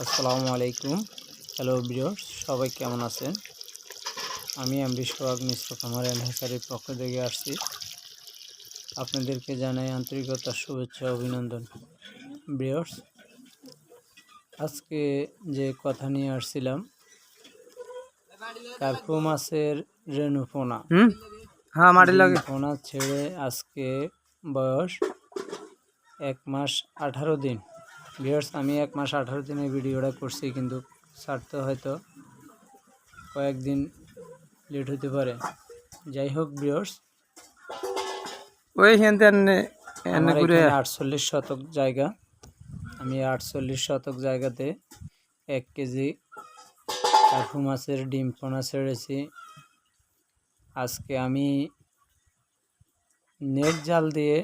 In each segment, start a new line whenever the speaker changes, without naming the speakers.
আসসালামু আলাইকুম। Hello viewers, সবাই কেমন আছেন? আমি এমডি সোহাগ মিশ্র খামার এন্ড হ্যাচারির পক্ষ থেকে আসছি। আপনাদেরকে জানাই আন্তরিকতার শুভেচ্ছা অভিনন্দন। ভিউয়ার্স, আজকে যে কথা নিয়ে আসছিলাম, কার্পু মাছের রেণু পোনা। পোনা ছেড়ে আজকে বয়স 1 মাস 18 দিন। ভিউয়ার্স, আমি 1 মাস 18 দিনের ভিডিওটা করছি, কিন্তু ছাড়তে হয়তো কয়েকদিন লেট হতে পারে। যাই হোক ভিউয়ার্স, আমার এখানে 48 শতক জায়গা। আমি 48 শতক জায়গাতে 1 কেজি কার্পু মাছের ডিম পোনা ছেড়েছি। আজকে আমি নেট জাল দিয়ে,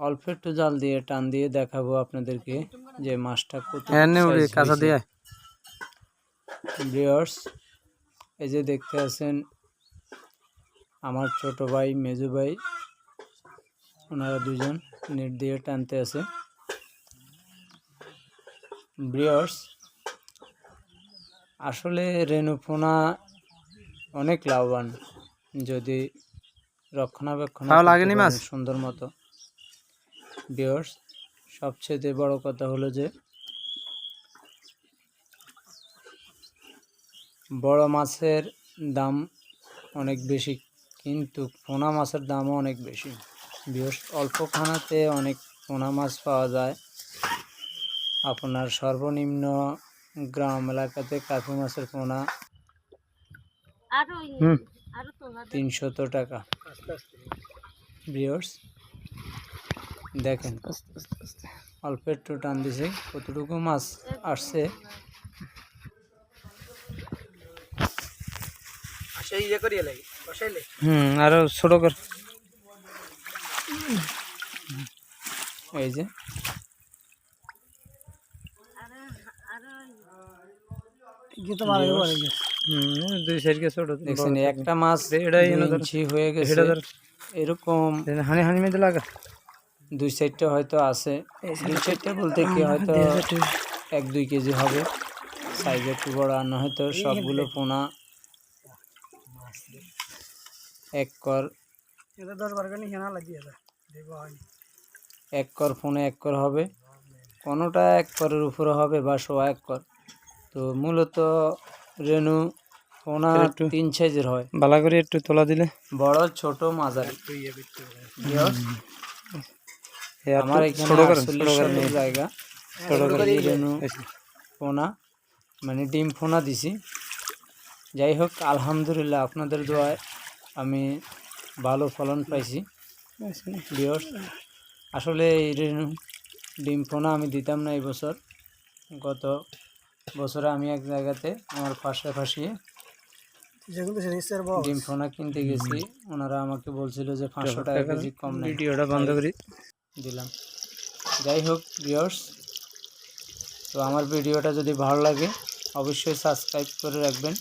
অল্প একটু জাল দিয়ে টান দিয়ে দেখাবো আপনাদেরকে যে মাছটা কত সাইজ হয়েছে। ভিউয়ার্স, এই যে দেখতে আছেন আমার ছোট ভাই, মেজু ভাই, ওনারা দুজন নেট দিয়ে টানতে আছে। ভিউয়ার্স, আসলে রেণু পোনা অনেক লাভবান যদি রক্ষণাবেক্ষণ সুন্দর মতো। ভিউয়ার্স, সবচেয়ে বড় কথা হলো যে বড় মাছের দাম অনেক বেশি, কিন্তু পোনা মাছের দামও অনেক বেশি। ভিউয়ার্স, অল্প খানাতে অনেক পোনা মাছ পাওয়া যায়। আপনার সর্বনিম্ন গ্রাম এলাকাতে কার্পু মাছের পোনা 300 টাকা। ভিউয়ার্স, দেখেন অল্প একটু টান দিছে, কতটুকু মাছ আসছে।
আরো ছোট কর।
এই যে দেখছেন, একটা মাছ 2 ইঞ্চি হয়ে গেছে। এরকম দুই সাইডটা হয়তো আছে, দুই সাইডটা বলতে কি হয়তো 1-2 কেজি হবে, সাইজ একটু বড়। আর না হয়তো সবগুলো পোনা এক কর পোনা 1 কর হবে, কোনোটা 1 করের উপরে হবে বা 1.25 কর। তো মূলত রেণু পোনা 3 সাইজের হয়।
ভালো করে একটু তোলা দিলে
বড়, ছোট, মাঝারি। আমার এখানে 48 শতক জায়গা রেণু পোনা মানে ডিম পোনা দিছি। যাই হোক, আলহামদুলিল্লাহ, আপনাদের দোয়ায় আমি ভালো ফলন পাইছি। ভিউয়ার্স, আসলে এই রেণু ডিম পোনা আমি দিতাম না এই বছর। গত বছরে আমি এক জায়গাতে আমার পাশাপাশি ডিম পোনা কিনতে গেছি, ওনারা আমাকে বলছিল যে 500 টাকা কেজি কম নেই,
ভিডিওটা বন্ধ করে
দিলাম। যাই হোক ভিউয়ার্স, তো আমার ভিডিওটা যদি ভালো লাগে অবশ্যই সাবস্ক্রাইব করে রাখবেন।